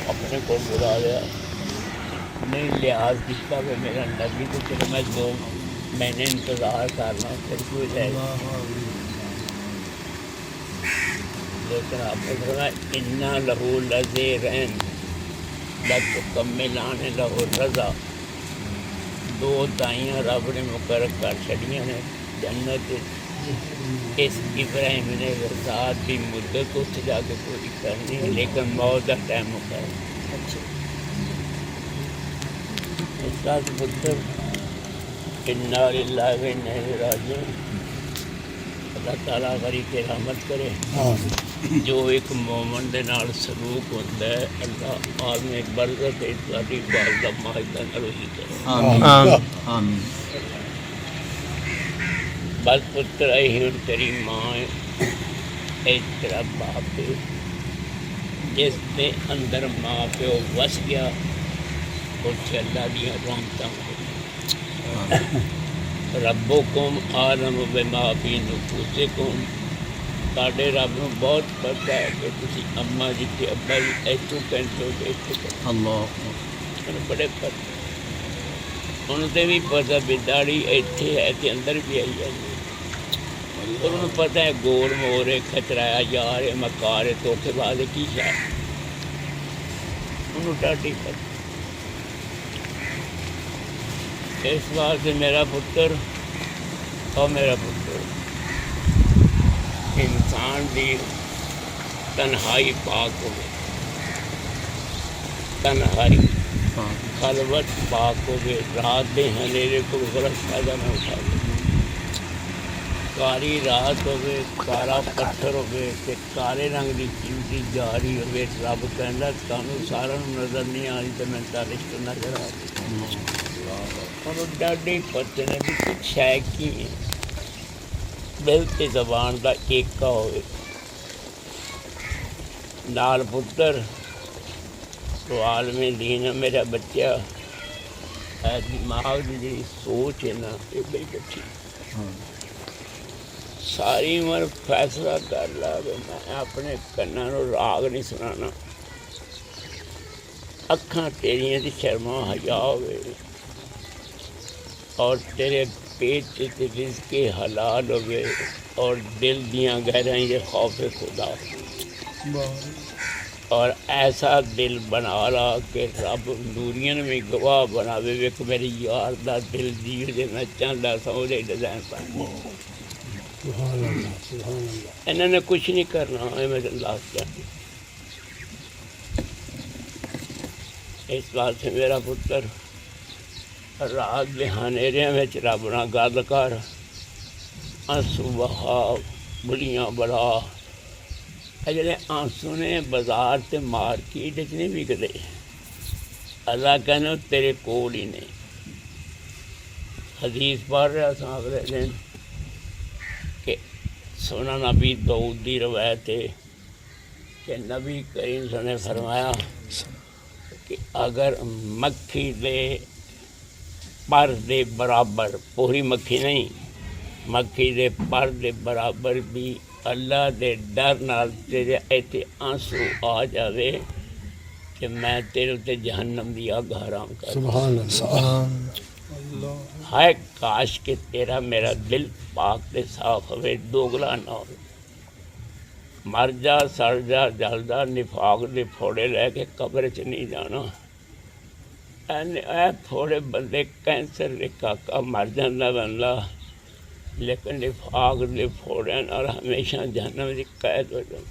अपने को बुला लिया, नहीं लिहाज किया कि मेरा नबी तो चलो मैं 2 महीने इंतज़ार करना फिर कोई जाएगा, लेकिन आपने कहा इन्ना लहू लज़े रहन लतुकम्मिलान लहू रज़ा। 2 दाइयाँ रब ने मुकर्रर कर छड़ियाँ ने जन्नत। इस इब्राहिम ने वसात की मुद्दत उत्थे जाके पूरी करनी है, लेकिन मौत का टाइम मुकर उसका पुत्र इन्ना लिल्लाहि व इन्ना इलैहि राजिऊन। अल्लाह ताला करी के रहमत करे। जो एक मोमन दे नाल सलूक होता है, अल्लाह आलमे बरज़त साडी बाज़ माहिदा नाल ही करे। आमीन। बस पुत्र ही तेरी माँ है, तेरा बाप है, जिसके अंदर माँ प्यो वस गया उसे अल्लाह दियाँ रहमतां। रब्बुकुम आलम बिमा फी नुफूसिकुम। साढ़े रब नूं बहुत पता है कि तुसी अम्मा जी ते अब्बा जी इत्थों कहते हो कि इत्थों कहते अल्लाह बड़े पता। उन्हें भी पता भी दाड़ी इत्थे है ते अंदर भी आई जाती, और उन्हें पता है गोर मोर है, खतराया यार है, मकार है, धोखेबाज है, की शायद उन्होंने डाटी पता। इस वास्ते मेरा पुत्र और मेरा पुत्र इंसान की तन्हाई पाक हो, तन्हाई खलवत पाक हो, रात के हनेरे को गलत फायदा न उठा, कारी रात हो, काला पत्थर हो, काले रंग की कीमती जारी हो, रब कहना सानू सारा नज़र नहीं आ रही तो मैं तारिश नजर आ रही। और डाढ़े पते ने भी कुछ है कि दिल ते जबान का एका हो नाल पुत्र तो आलमे दीन मेरा बच्चा दिमाग की जी सोच है ना ये बड़ी अच्छी। सारी उम्र फैसला कर ला कि मैं अपने कन्ना राग नहीं सुनाना, अखां तेरियां दी शर्मा हया होवे और तेरे पेट से रिज़्क़े हलाल होवे और दिल दियाँ गहराई से खौफ खुदा, और ऐसा दिल बना ला कि रब नूरियन में गवाह बनावे वे कि मेरे यार दा दिल जीव जे मैं चाहता सा वो डिज़ाइन पाए। इन्होंने कुछ नहीं करना है मेरे लास्ट टाइम। इस बात से मेरा पुत्र रात के हनेरिया में रब नाल गल कर, आंसू बहा, बुलियां बढ़ा। जो आंसू ने बाजार से मार्केट नहीं बिकते, अल्लाह कहने तेरे कोल ही ने। हदीस पढ़ रहा था अगले दिन कि सोना नबी दाऊद की रवायत है कि नबी करीम ने फरमाया कि अगर मक्खी दे पर दे बराबर, पूरी मक्खी नहीं, मक्खी दे पर दे बराबर भी अल्लाह दे डर नाल तेरे इत्थे आंसू आ जावे कि मैं तेरे उत्ते जहन्नम दी अग हराम कर। सुभान अल्लाह। हाय काश के तेरा मेरा दिल पाक ते साफ होवे, दोगला ना हो। मर जा, सड़ जा, जल जा, निफाक दे फोड़े लैके कब्र च नहीं जाना। थोड़े बंदे कैंसर दे काका मर जाता बंदा, लेकिन निफाक दे फोड़े और हमेशा जहन्नम की कैद हो जाता।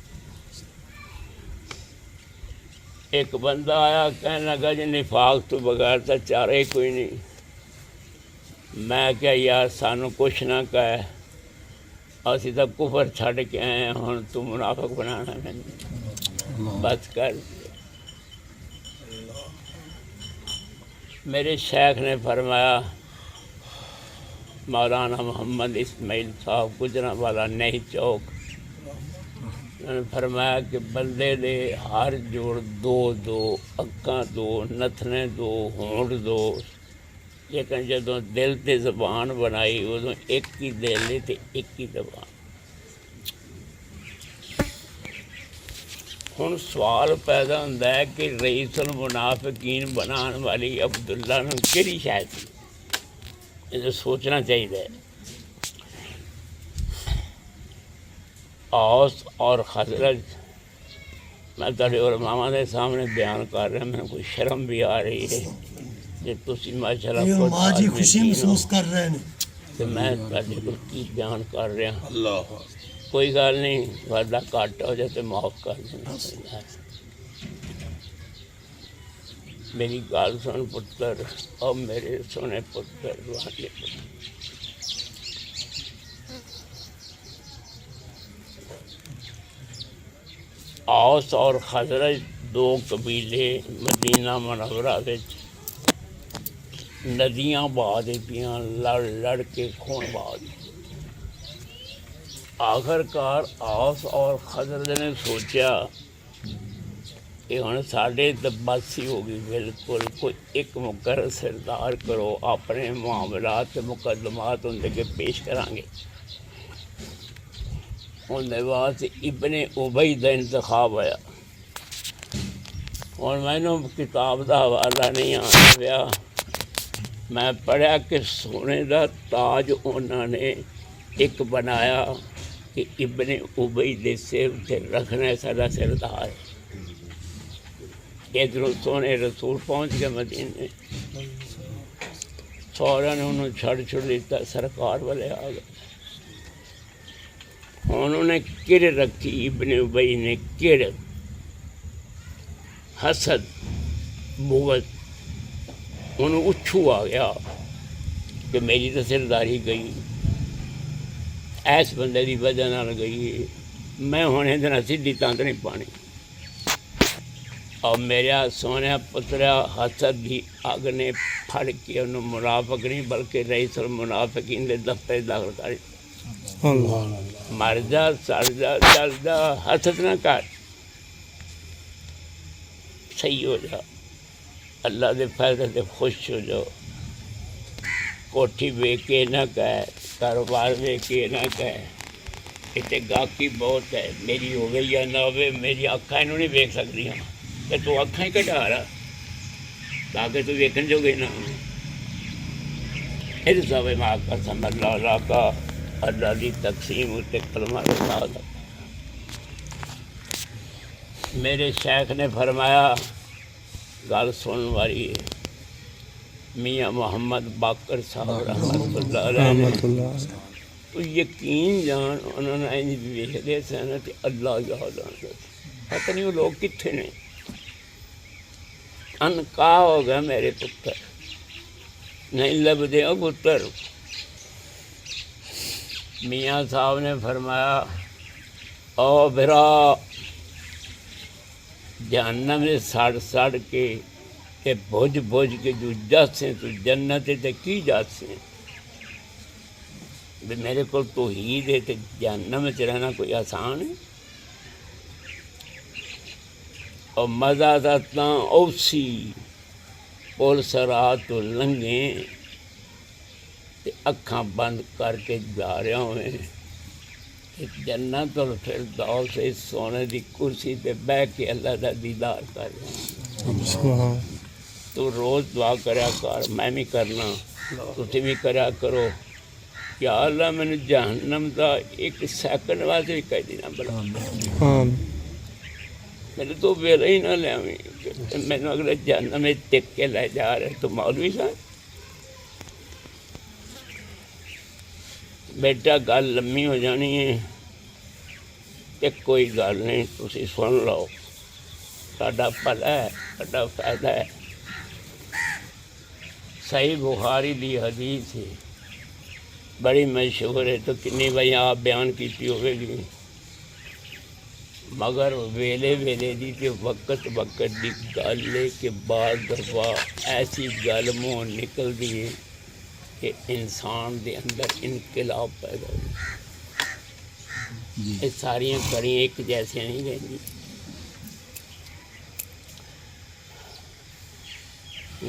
एक बंदा आया कहने लगा जी निफाक तो बगैर तो चारा ही कोई नहीं। मैं क्या यार सानू कुछ ना कह, असी तो कुफर छड़ के आए हैं, हुण तू मुनाफिक बनाना मैनू, बस कर। मेरे शेख ने फरमाया, मौलाना मोहम्मद इस्माइल साहब गुजरांवाला नहीं चौक, उन्होंने फरमाया कि बंदे दे हर जोड़ दो दो, अक्खां दो, नथने दो, होंठ दो, लेकिन जदों दिल ते ज़बान बनाई उदों एक ही दिल ते एक ही ज़बान। हुण सवाल पैदा होंदा है कि रईसुल मुनाफिकीन बनाने वाली अब्दुल्ला नूं किहड़ी शै सी, इहनूं सोचना चाहिए। औस और खजरज मैं तुहाडे उलमावां दे सामने बयान कर रहा, मैंने कोई शर्म भी आ रही है जे तुसीं माशाअल्लाह जी खुशी महसूस कर रहे हैं तो मैं तुहाडे कोल की बयान कर रहा। कोई गल नहीं, वादा घट हो जाए तो माफ़ कर देना। मेरी गल सुन पुत्र, और मेरे सोने पुत्र वाले औस और खजरज दो कबीले मदीना मुनव्वरा विच नदियां बहा दी पियां, लड़ लड़ के खून बहा दी। आखिरकार औस और खजरज ने सोचा कि हुण साडे तो बस ही हो गई बिल्कुल, कोई एक मुकर्रर सरदार करो, अपने मामलात ते मुकदमात उनके अगे पेश करांगे। उनके बाद इब्ने उबई का इंतखाब होया। और मैनू किताब का हवाला नहीं आना पाया, मैं पढ़िया कि सोने का ताज उन्होंने एक बनाया कि इब्ने उबई दे सिर उत्ते रखना साडा सरदार। इधरों सोने रसूल पहुँच गए मदीने, सौरा ने उन्होंने छड़ दिता, सरकार वाले आ गए। उन्होंने किड़ रखी, इब्ने उबई ने किड़, हसद, बुग़्ज़, उन्होंने उच्छू आ गया कि मेरी तो सरदारी गई, ऐस बंदे की वजह नाल गई, मैं हुण इहदे नाल सीधी तंद नहीं पानी। और मेरा सोने पुत्रा हसद की अग ने फड़ के उन्होंने मुनाफिक नहीं बल्कि रईसुल मुनाफिकीन दे दफ्तर दाखिल कर, मर जा, सड़ जा, चल जा, हसद ना कर, सही हो जा, अल्लाह के फैसले से खुश हो जाओ। कोठी वेख के ना कह, कारोबार वेख के ना कह, इतने गाहकी बहुत है, मेरी हो गई या ना हो, मेरी अखां इनू नहीं वेख सकदियां, तो तू अखां ही घटा रहा ताकि तू वेखन जोगे ना। फिर सब माँ का समझ का अल्लाह की तकसीम उत्ते कलमा लगा। मेरे शेख ने फरमाया, गल सुन वाली है, मियाँ मोहम्मद बाकर साहब रहमतुल्लाह अलैह, तो यकीन जान उन्होंने इंज वेखते सन कि अल्लाह याद आता, पता नहीं वो लोग कितने ने। अनका हो गया मेरे पुत्र, नहीं लभदे ओ पुत्र। मियाँ साहब ने फरमाया, ओ बिरा, जहन्नम से सड़ सड़ के ते बुझ बुझ के जो जासे तो जन्नत ते की जासे, मेरे को तौहीद है तो जहन्नम च रहना कोई आसान है। और मज़ा था तां औसी पुल सरा तो लंघे ते अखां बंद करके जा रहा होवे, जन्नत और फिरदौस से सोने की कुर्सी पे बह के अल्लाह का दीदार कर रहा। तो रोज़ दुआ करया कर, मैं भी करना, तुसीं भी करया करो, या अल्लाह मैंने जहन्नम का एक सैकंड वास्ते भी कह देना बड़ा। मेरे तो वेला ही ना लियावी, मैनू अगले जन्म में टिक के ले जा रहे तो मौलवी साहब। बेटा गल लम्मी हो जानी है तो कोई गल नहीं, तुसी सुन लो, साडा भला है, साडा फायदा है। सही बुखारी दी हदीस है, बड़ी मशहूर है, तो किन्नी बारी आप बयान की होगी, मगर वेले वेले दी ते वक्त वक्त दी गल है कि बाद दफा ऐसी गल मुँह निकलती है कि इंसान दे अंदर इनकलाब पैदा हो। ये सारियां कड़ियाँ एक जैसियां नहीं रहती।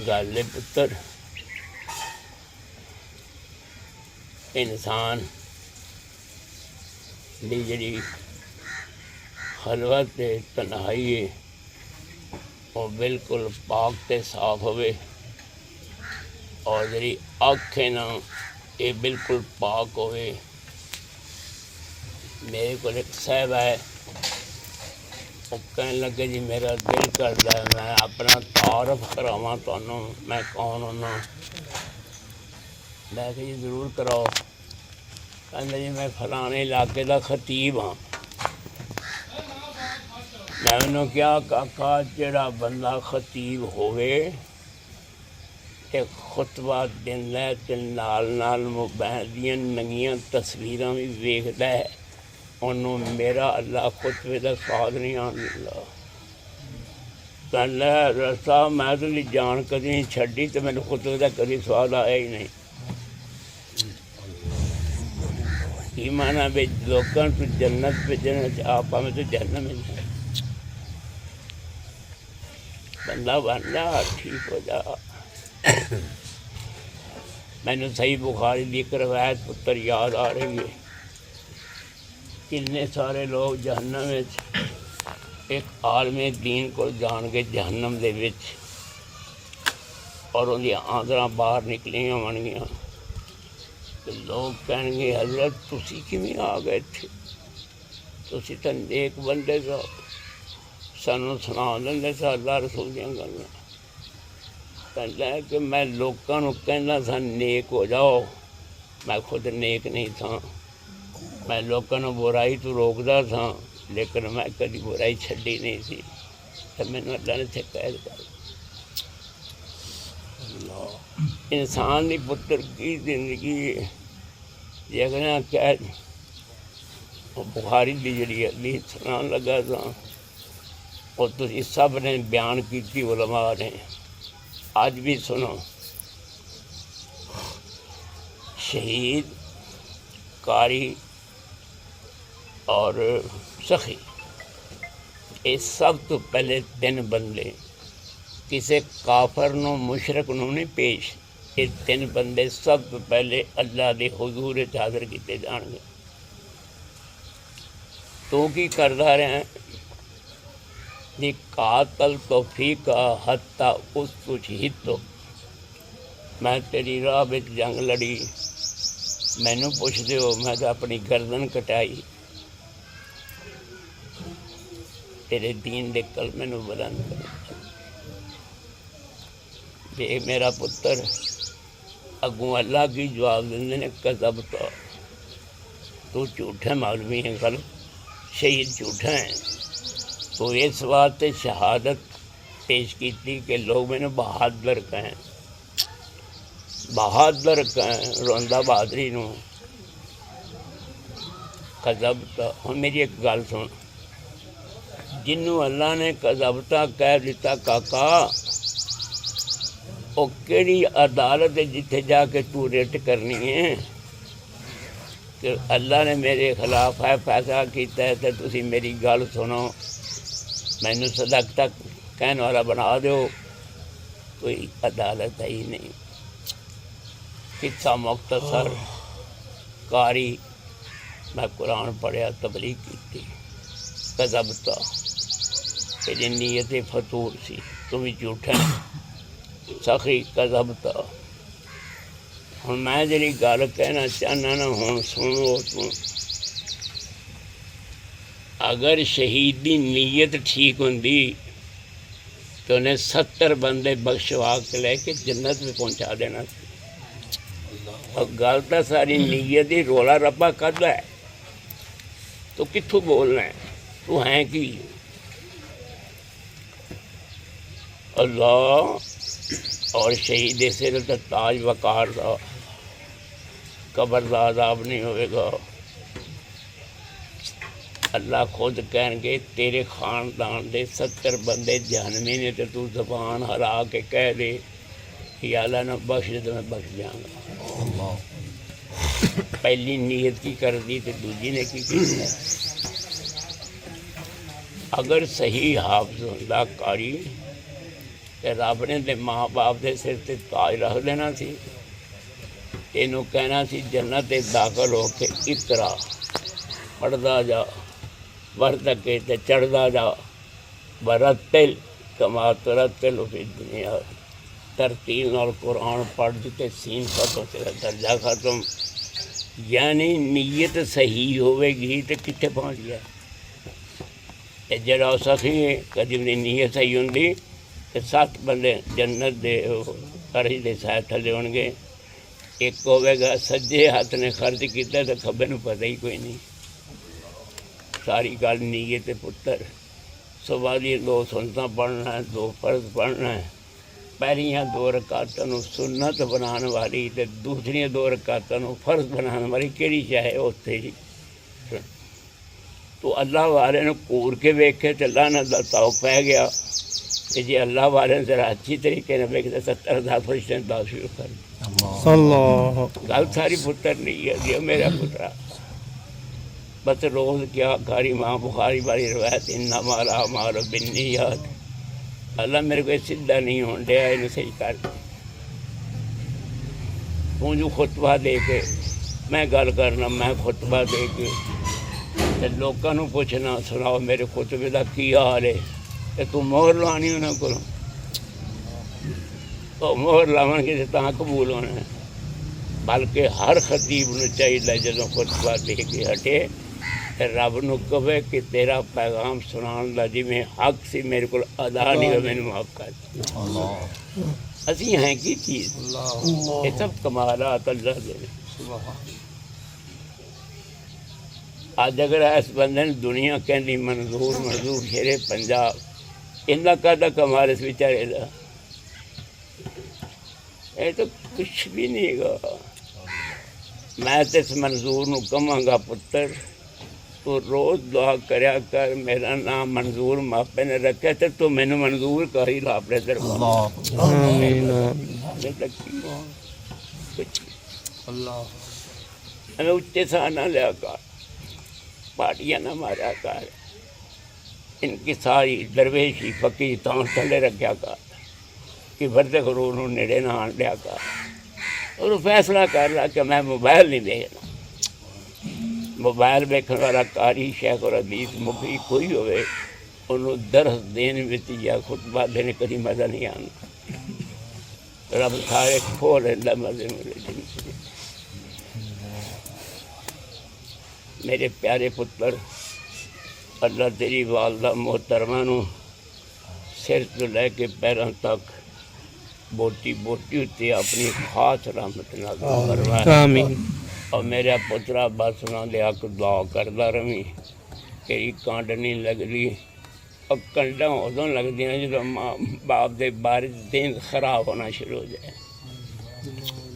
गल है पुत्र, इंसान दी जी खलवत ते तन्हाई है वो बिल्कुल पाक ते साफ होवे, और जी अख है ना ये बिल्कुल पाक होवे। मेरे को एक साहब है, वो कहने लगे जी मेरा दिल करता है मैं अपना तारफ करावा तुहानू, मैं कौन होना। मैं जी जरूर कराओ। कहते जी मैं फलाने इलाके का खतीब हाँ। मैं उन्होंने क्या काका जिहड़ा बंदा खतीब होवे ते खुतबा दिंदा है ते नाल नाल मोबाइल दियां नंगियां तस्वीरां भी वेखदा है, उन्होंने मेरा अल्लाह खुतबे का स्वाद नहीं आन दिंदा। कहना रस्ता मैं तो जान कभी नहीं छड्डी तो मैंने खुतबे का कभी स्वाद आया ही नहीं। की माना भी लोगों तो जन्नत भेजने आप में तो जन्नत में बंदा बन जा, ठीक हो जा। मैंने सही बुखारी दी एक रवायत पुत्र याद आ रही है। कितने सारे लोग जहन्नम में एक आलमे दीन को जान के जहन्नम दे विच और उनकी आंदरा बाहर निकलियां बन गया, तो लोग कहेंगे हजरत तुसी किवें आ गए थे, तुसी तो नेक बंदे सो, सानू सुना देंगे सा अल्लाह रसूल दियां गल्लां। कहता है कि मैं लोगों को कहना था नेक हो जाओ, मैं खुद नेक नहीं था। मैं लोगों को बुराई तो रोकता था, लेकिन मैं कभी बुराई छड़ी नहीं थी, तो मैंने अल्लाह ने थे कैद कर। इंसान की पुत्र की जिंदगी जगना कैद। बुखारी की जी हदीस सुनान लगा था, और तो सब ने बयान की उलमा ने, आज भी सुनो। शहीद, कारी और सखी, ये सब तो पहले 3 बंदे किसी काफर नो मुशरक नो नहीं पेश, ये 3 बंदे सब तो पहले अल्लाह के हुजूर हाज़र किए जाएंगे। तो की करता रहा जी कातल तौफीक हत्ता उस तुझ ही तो, मैं तेरी राह में जंग लड़ी, मैनू पुछदे हो मैं तो अपनी गर्दन कटाई, तेरे दीन दे कलमे नूं बुलंद कर। ये मेरा पुत्र अगों अल्लाह की जवाब देंदे ने कज़बता, तू झूठा मौलवी है, गल शहीद झूठा है। तो इस वास्ते शहादत पेश की थी कि लोग मैंने बहादुर कहें, बहादुर कहें, रोंदा बहादरी नूं कज़बता। हुण मेरी एक गल सुन, जिन्हों अल्लाह ने कज़बता कह दिता काका, वो केड़ी अदालत है जिथे जाके तू रिट करनी है कि अल्लाह ने मेरे खिलाफ है फैसला किया है, तो तुसी मेरी गल सुनो, मैनू सदक तक कहने वाला बना दो। कोई अदालत है ही नहीं। किस्सा मुख्तसर, कारी, मैं कुरान पढ़िया, तबलीग की, कज़बता, तेरी नीयत फतूर सी, तुम ही झूठा। सखी कज़बता। हुण मैं जी गल कहना चाहना ना, हुण सुनो तू अगर शहीद की नीयत ठीक होंदी तो उन्हें 70 बंदे बख्शवा के लैके जन्नत में पहुंचा देना सी। और गल तो सारी नीयत ही रोला रप्पा करता है तो कित्थों बोलना है, तू है कि अल्लाह। और शहीद सिर तो ताज वकार का कबर का आदाब नहीं होगा। अल्लाह खुद कहेंगे तेरे खानदान दे 70 बंदे जहनमी ने तो तू जबान हरा के कह दे कि अल्लाह ने बख्श दे तो मैं बख्श जाऊँगा। पहली नीयत की कर दी तो दूजी ने की अगर सही हाफज होंदा कारी तो रब ने तो माँ बाप के सिर ते ताज रख देना सी। इनू कहना सी जन्नत दाखिल होके इकरा पढ़दा जा, वरतके ते चढ़दा जा, बरतिल कमा तरतिल फिर दुनिया। तरतील नाल कुरान पढ़ के सीन खत्म, तेरा दर्जा खत्म। यानी नीयत सही होवेगी तो कितने पहुँच गया। जरा सखी है कभी भी नीयत सही होंगी तो 7 बंदे जन्नत दे अर्श दे साए थले होणगे। एक होगा सज्जे हाथ ने खर्च किया तो खब्बे नूं पता ही कोई नहीं। सारी गल नीयत पुत्र। सुबह दी 2 सुन्नतां पढ़ना है, 2 फर्ज पढ़ना है। पहलियां 2 रकातां नूं सुन्नत बनाने वाली तो दूसरियां 2 रकातां नूं फर्ज बनाने वाली किहड़ी शै उत्थे ही। तो अल्लाह वाले ने घूर के वेखे तो लानत दा तौक पै गया कि जे अल्लाह वाले ने जरा अच्छी तरीके ने वेखते 70,000 फरिश्ते दास शुरू कर गल सारी पुत्र नहीं है जी मेरा पुत्रा। बस रोज़ क्या कारी माँ बुखारी वाली रवायत इन्ना माला मारो बिन्नी याद। अल्लाह मेरे को सीधा नहीं होने दिया, इन सही कर तू जो खुतबा दे के मैं गल करना, मैं खुतबा दे के लोगों को पूछना सुनाओ मेरे खुतबे का की हाल है तो तू मोहर लानी उन्होंने को तो मोहर लावन के तां कबूल होना है। बल्कि हर खतीब को चाहिए जो खुतबा दे के हटे तो रब न कहे कि तेरा पैगाम सुनाने का जिमें हक से मेरे को अदा नहीं हो, मैंने माफ कर। असी हैं की चीज़ ये सब कमालात अल्लाह दे। अज अगर इस बंदे ने दुनिया कहती मंजूर मंजूर शेरे पंजाब इन्ना कादा कमाल इस बेचारे का ये तो कुछ भी नहीं गा। मैं तो इस मंजूर नूं कहांगा पुत्र तू रोज़ दुआ करया कर मेरा नाम मंजूर मापे ने रखे तो तू मैनू मंजूर कर ही ला अपने दरबार। उच्चे सा ना लिया कर, पार्टियाँ ना मारा कर, इनकी सारी दरवेशी फकी तां थले रखा कर कि वर्दे गुरू नूं नेड़े ना आन लिया कर। और फैसला कर रहा कि मैं मोबाइल नहीं देखना। मोबाइल वेखण वाला कारी शेख और हदीस मुखी कोई होवे उन्होंने दरस देने में या खुतबा देने कभी मज़ा नहीं आना। रब सारे खो रहा मजे मेरे। मेरे प्यारे पुत्र अल्लाह तेरी वालदा मोहतरमा नूं सिर तो लैके पैरों तक बोटी बोटी उत्ते अपनी खास रहमत नाल फरमाए। और मेरा पुत्रा बस ना दे हक दुआ करदा रवी तेरी कंड नहीं लगती। और कंडा उदों लगदियां जो माँ बाप के बारे दिन खराब होना शुरू हो जाए।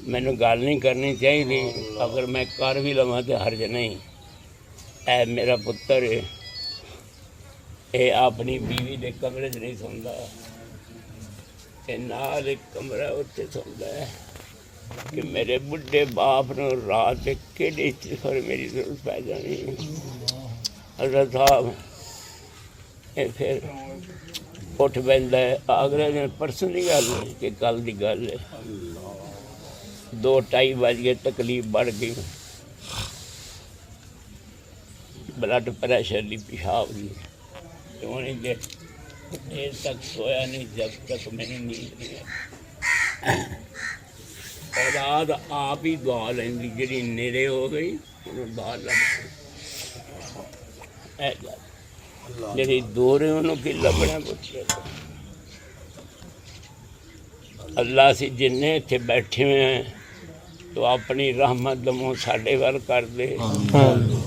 मैनू गल नहीं करनी चाहिए, अगर मैं कर भी लवां तो हर्ज नहीं। ऐ मेरा पुत्र ये अपनी बीवी के कमरे च नहीं सौंदा, नाल एक कमरा उत्ते सौंदा है कि मेरे बुढ़े बाप ने रात के फिर मेरी जरूरत पै जानी। हजरत साहब ये फिर उठ पैंदा है। अगले दिन परसों की गल है कि कल की गल है, 2-2:30 बज गए, तकलीफ बढ़ गई, ब्लड प्रेशर की पेशाब की। उन्हें देर तक सोया नहीं जब तक मैंने नींद नहीं आई। औलाद आप ही दुआ लेंदी जी नेड़े हो गई उन्होंने दुआ लग ਜਿਹੜੀ ਦੂਰ ਹੈ ਉਹਨੂੰ ਕੀ ਲੱਭਣਾ ਪੁੱਤਰ। ਅੱਲਾ ਅਸੀਂ ਜਿੰਨੇ ਇੱਥੇ ਬੈਠੇ ਹੋਏ ਹਾਂ ਤੂੰ ਆਪਣੀ ਰਹਿਮਤ ਦਮੋਂ ਸਾਡੇ ਵੱਲ ਕਰ ਦੇ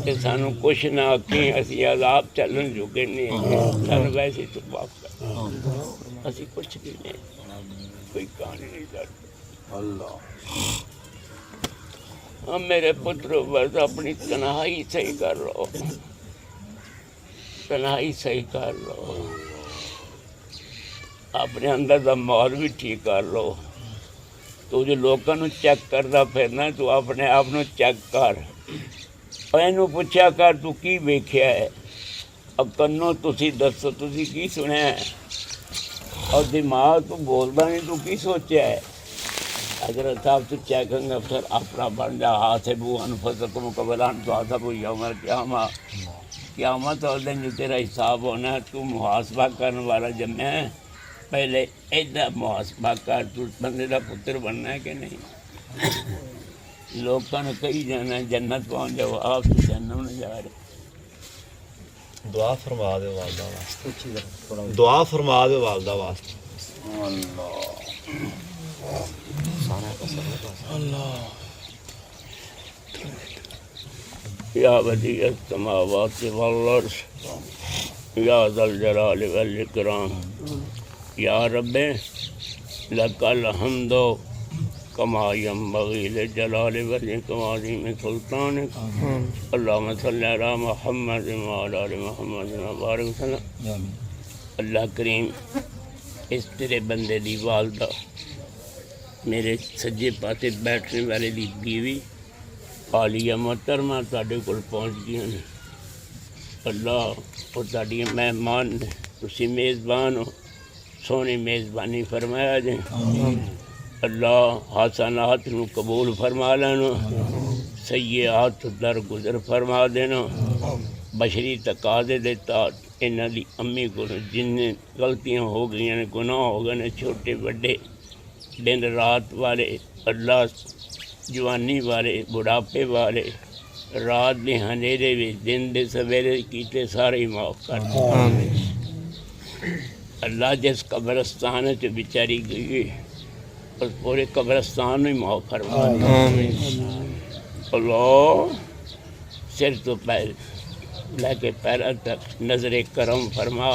ਤੇ ਸਾਨੂੰ ਕੁਛ ਨਾ ਆਖੀ, ਅਸੀਂ ਆਜ਼ਾਬ ਚੱਲਣ ਜੋਗੇ ਨਹੀਂ ਹੈਗੇ, ਸਾਨੂੰ ਵੈਸੇ ਤੂੰ ਮਾਫ ਕਰ, ਅਸੀਂ ਕੁਛ ਵੀ ਨਹੀਂ, ਕੋਈ ਕਹਾਣੀ ਨਹੀਂ ਸਾਡੀ। ਅੱਲਾ हम मेरे पुत्र बस अपनी तन्हाई सही कर लो, तन्हाई सही कर लो, अपने अंदर का माहौल भी ठीक कर लो। तू जो लोगों को चेक करता फिरना तू अपने आप को चेक कर, इनू पूछा कर तू की वेख्या है, अब कन्नो तुसी दसो तुसी की सुनिया है, और दिमाग तू बोलता नहीं तू की सोचा है। अगर साहब तो चेकिंग अफसर अपना बन जा हाथ बू अनफसकुम कबलान तो आता कोई उमर क्यामत और दिन जो तेरा हिसाब होना है, तू मुहासबा करने वाला जमे है, पहले इधर मुहासबा कर, तू बंदे का पुत्र बनना है कि नहीं। लोगों ने कही जाना जन्नत पहुँच जाओ, आप तो जन्नत में जा रहे। दुआ फरमा दे वालदा वास्ते, दुआ फरमा दे वालदा वास्ते। अल्लाह या वदीअत समावाति वल अर्श या ज़ल जलाल वल इकराम या रब्बे लकल हम्दो कमा यंबगी लिजलाल वल इकराम में सुल्तानिक। अल्लाहुम्मा सल्लि अला मुहम्मद व अला आलि मुहम्मद व बारिक वसल्लम। अल्लाह करीम इस तेरे बंदे दी वालदा मेरे सज्जे पासे बैठने वाले दी बीवी आलिया मोहतरमा तुहाडे कोल पहुँच गई ने। अल्लाह वो तुहाडियां मेहमान ने, तुसीं मेज़बान हो, सोहनी मेज़बानी फरमाया जे। अल्लाह हसनात नूं कबूल फरमा लेना, सय्यात दर गुजर फरमा देना। बशरी तकाज़े दे तहत इन्हां दी अम्मी को जिन्ने गलतियां हो गई ने, गुनाह हो गए ने, छोटे बड़े, दिन रात वाले, अल्लाह जवानी वाले, बुढ़ापे वाले, रात के हनेरे भी, दिन के सवेरे कीते सारे ही माफ़ कर दे। अल्लाह जिस कब्रस्तान च बेचारी गई उस पूरे कब्रस्तान ही माफ़ फरमा दे। अल्लाह सिर तो पैर लेके पैर तक नजरे करम फरमा।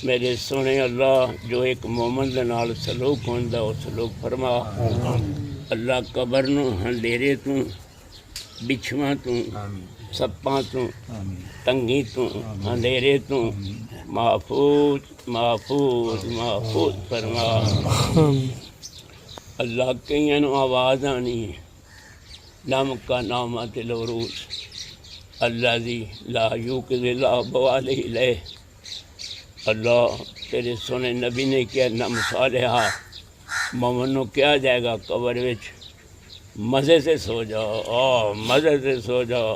मेरे सोने अल्लाह जो एक मोमन दे नाल सलूक होंदा वो सलूक फरमा। अल्लाह कबर नूं अंधेरे तू, बिछुआं तू, सप्पां तू, तंगी तू, अंधेरे तू महफूज महफूज महफूज फरमा। अल्लाह कईयां नूं आवाज़ आनी नम का नामा तिलोरूस अल्लाह दी ला यूक़िज़िल अबवाले ले। अल्लाह तेरे सोने नबी ने क्या नम सालिहा मोमन क्या जाएगा कबर विच, मज़े से सो जाओ, मज़े से सो जाओ,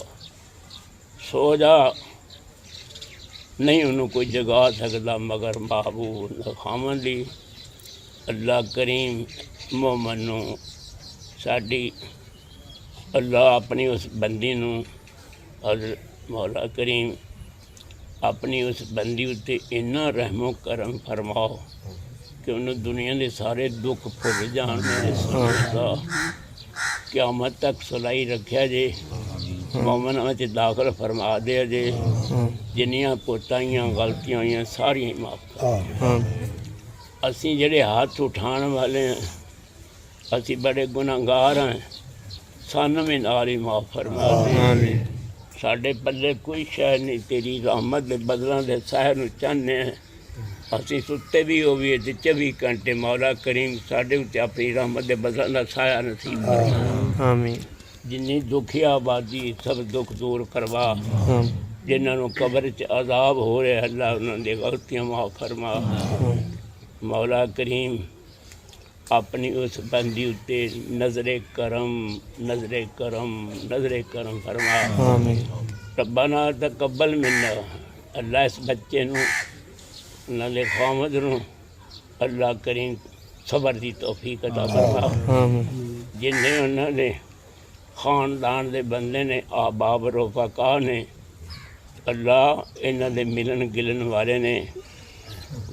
सो जा, नहीं उन्होंने कोई जगा सकता मगर महबूब खामन दी। अल्लाह करीम मोमन साड़ी अल्लाह अपनी उस बंदी नूं हज़रत मौला करीम अपनी उस बंदी उत्ते इन्ना रहमो करम फरमाओ कि उन्हें दुनिया के सारे दुख भुल जान। क़यामत तक सुलाई रखा जे, मोमन में दाखिल फरमा दे जे, जिन्नियां कोताहियां गलतियां हुई सारियां माफ़ कर। असी जेड़े हाथ उठाने वाले हैं असी बड़े गुनाहगार हैं, सानू भी नाल ही माफ़ फरमा दे। साढ़े पल्ले कोई शह नहीं, तेरी रहमत के बदलों के सहर में चाहते हैं। असी सुते भी हो भी 24 घंटे मौला करीम साढ़े उत्ते अपनी रहमत के बदलों का साया नसीब फरमा। आमीन। जिन्नी दुखी आबादी सब दुख दूर करवा, जिन्होंने कबर च अजाब हो रहे अल्लाह उन्होंने गलतियां माफ़ फरमा। मौला करीम अपनी उस बंदी उत्ते नजरे करम नजरे करम नजरे करम फरमा। रब्बाना तकब्बल मिन्ना। अल्लाह इस बच्चे नूं उन्होंने खामद नूं अल्लाह करीम सबर की तौफीक अता फरमा। जिन्हें उन्होंने खानदान के बंदे ने आबाब रोफका ने अल्लाह इन्हां दे मिलन गिलन वाले ने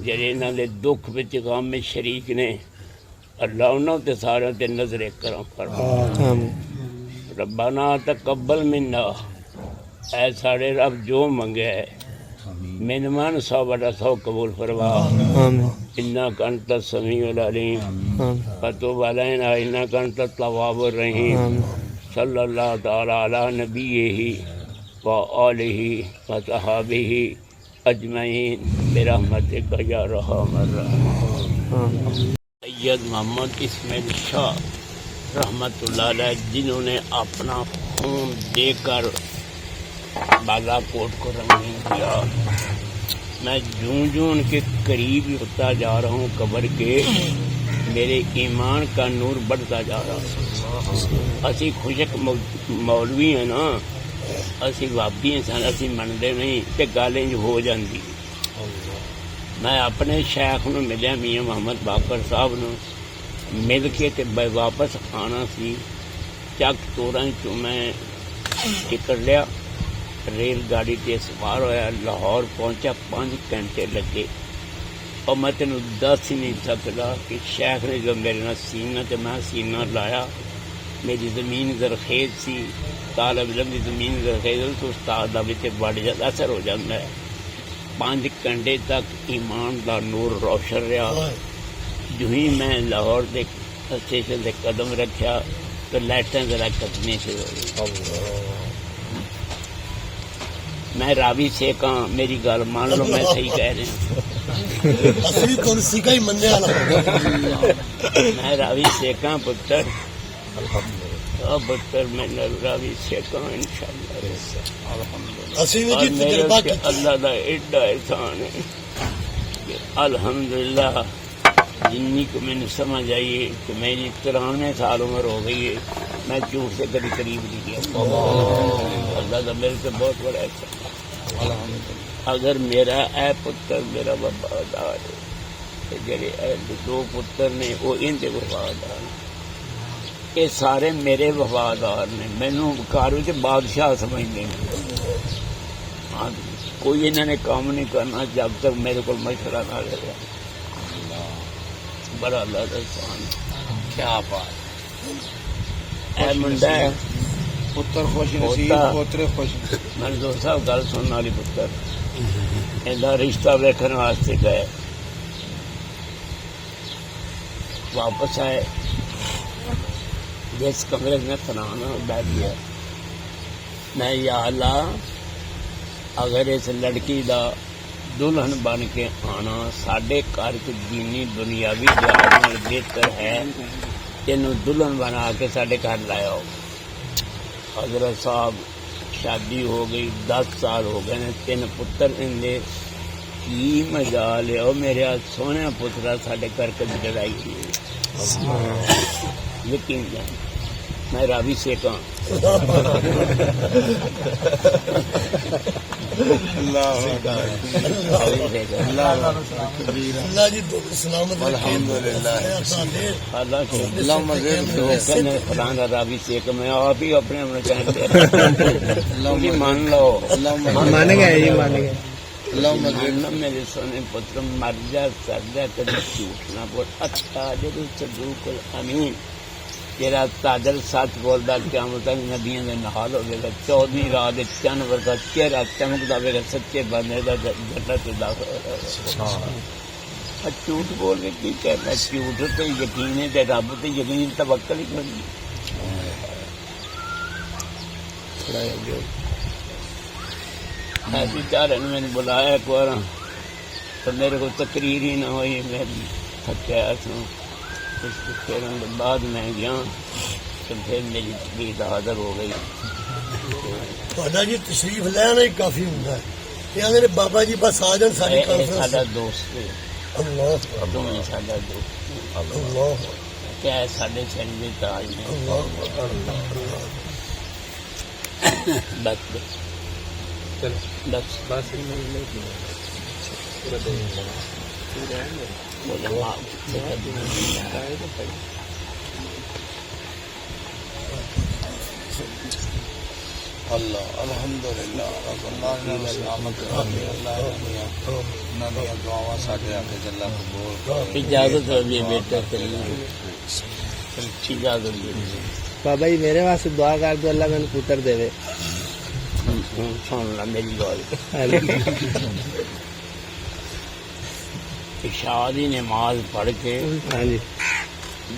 जेह्ड़े इन्हां दे दुख विच गम में शरीक ने अल्लाह उन्हां ते सारे ते नज़र करम फरमा रब्बाना तकब्बल मिन्ना ऐ साढ़े रब जो मंगे है मेहमान 100 बटा 100 कबूल फरमा इन्ना कंत समीउल अलीम फतुब अलैना इन्ना कंत तव्वाबुर रहीम सल्लल्लाहु तआला अला नबिय्यिही व आलिही व सहाबिही अजमईन बिरहमतिका या रहमान सैयद मोहम्मद इस्माइल शाह रहमतुल्लाह अलैह जिन्होंने अपना खून देकर बालाकोट को रंगीन किया मैं जूं जूं उनके करीब होता जा रहा हूँ कब्र के मेरे ईमान का नूर बढ़ता जा रहा है असी खुशक मौलवी हैं ना असी वाबी हैं सन असी मनते नहीं तो गल इंज हो जाती मैं अपने शेख नूं मिलिया मियाँ मोहम्मद बाकर साहब नूं मिल के ते वापस आना सी चक तोरां चों मैं टिकट लिया रेलगाड़ी से सवार होया लाहौर पहुंचा 5 घंटे लगे और मैं तेन दस ही नहीं सकता कि शेख ने जो मेरे नाल सीना तो मैं सीना लाया मेरी ज़मीन जरखेज सी तालब इलम की ज़मीन जरखेज तो उस्ताद का भी बड़ जाता असर हो जाता है 5 घंटे तक ईमान का नूर रोशन रहा जो ही मैं लाहौर के स्टेशन से कदम रखा तो लाइटें जरा कटनी शुरू हो गई मैं रावी शेख हाँ मेरी गल मान लो मैं सही कह रहा मैं रावी शेख हाँ पुत्र पुत्र मैं रावी शेख हाँ इंशाअल्लाह अल्लाह का एडा एहसान है अल्हम्दुलिल्लाह जिन्नी को मैंने समझ आई है कि मेरी 93 साल उम्र हो गई है मैं झूठ से कभी करीब नहीं किया अल्लाह का मेरे से बहुत बड़ा ऐसा अगर मेरा ए पुत्र मेरा वफादार है जेडे 2 पुत्र ने वो इनके वफादार ये सारे मेरे वफादार ने मैनू घर में बादशाह समझते हैं हाँ कोई इन्होंने काम नहीं करना जब तक मेरे को मशवरा ना ले बड़ा अल्लाह का एहसान क्या बात है मुंडा है पुत्र खुश नसीब पोतरे खुश मैंने दोस्त साहब गल सुनने वाली पुत्र इनका रिश्ता देखने वास्ते गए वापस आए जिस कमरे में फलाना बैठ गया मैं या अल्लाह अगर इस लड़की का दुल्हन बन के आना साढ़े घर च दीनी दुनियावी जहाज बेहतर है तेनों दुल्हन बना के साढ़े घर लाया हजरत साहब शादी हो गई 10 साल हो गए ने 3 पुत्र इनके की मजाल है मेरे सोने पुत्रा साढ़े घर कभी लड़ाई हुई यकीन जान मैं रावी शेख हाँ रावी शेख मैं आप ही अपने मान लो मान गए मेरे सोने पुत्र मर जा सर जा कभी झूठना बोल अच्छा जो सदूकुल अमीन तेरा ताजर सच बोलता क्या मतलब नदियों के नहाल होगा 14वीं रात चंद वर्गा चेहरा चमकता वेगा सच्चे बंदे का जन्नत दाखिल झूठ बोल के की कहना झूठ तो यकीन है रब तो यकीन तवक्कल ही कोई ऐसी चारे ने मैंने बुलाया एक बार तो मेरे को तकरीर ही ना हुई मैं थकया फिर बाद मैं गया तो फिर मेरी तकरीर हाजिर हो गई जी तशरीफ लैना ही काफी होंगे मेरे बाबा जी बस आ जान सारी साडा दोस्त है अल्लाह तुम साडा दोस्त अल्लाह क्या है साडे शरीर में ताज है बस बस बस अल्लाह अल्हम्दुलिल्लाह अल्लाह ने सलामत रखे अल्लाह ने दुआवां साडे आके जल्ला कबूल करे। इजाजत हो गई बेटा चलने इजाजत दे बाबा जी मेरे वास्ते दुआ कर दो अल्लाह मैंने पुत्र देवे। सुन ला मेरी गल इशा दी नमाज पढ़ के हाँ जी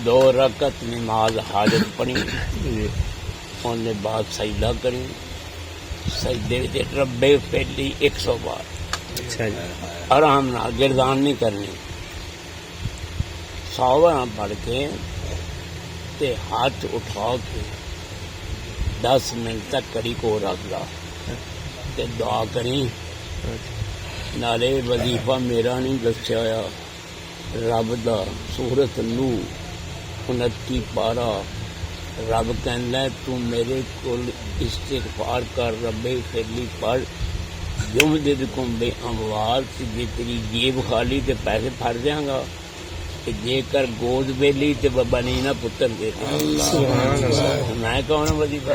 2 रकत नमाज हाजत पढ़ी जी उनके बाद सजदा करी सजदे विच रब्बे पहली 100 बार अच्छा जी आराम नाल गिरदान नहीं करनी 100 बार पढ़ के ते हाथ उठा के 10 मिनट तक कड़ी को रख ला ते दुआ करी नाले वजीफा मेरा नहीं दस्या होया रब दा सूरत नूह 29 पारा रब कहना तू मेरे को इस्तिगफार कर रब्बे फिरली पढ़ जुम दिद कुंबे अमवाल जे तेरी जेब खाली ते पैसे फड़ देंगा जेकर गोद बेली ते बनी ना पुत्र दे मैं कौन वजीफा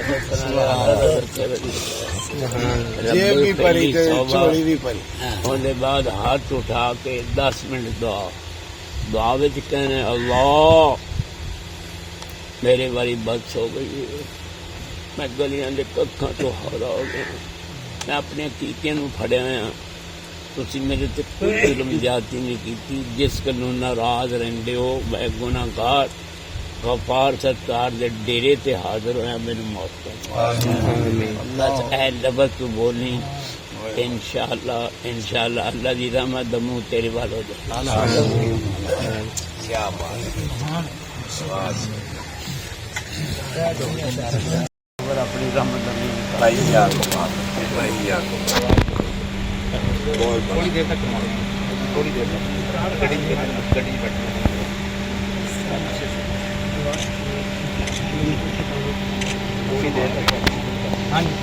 उसके बाद हाथ उठा के 10 मिनट दुआ विच कहने अल्लाह मेरे वाली बस हो गई है मैं गलियां दे कक्खां तो हारा हो गया मैं अपने कीतियां नूं फड़िया होया तुसी मेरे ते कोई जुल्म ज्यादती नहीं की जिस गल्लों नाराज रहिंदे हो मैं गुनाहगार गफार सरकार दे डेरे ते हाजिर होया मैनू मौत कर बस ऐ लफ्ज़ तू बोली इंशाअल्लाह इंशाअल्लाह अल्लाह दी रहमत दा मुंह तेरे वाल हो जाए क्या बात अपनी रहमत दा मुंह भाई यार थोड़ी देर तक थोड़ी देर तक गड्डी बैठी थोड़ी देर तक हाँ जी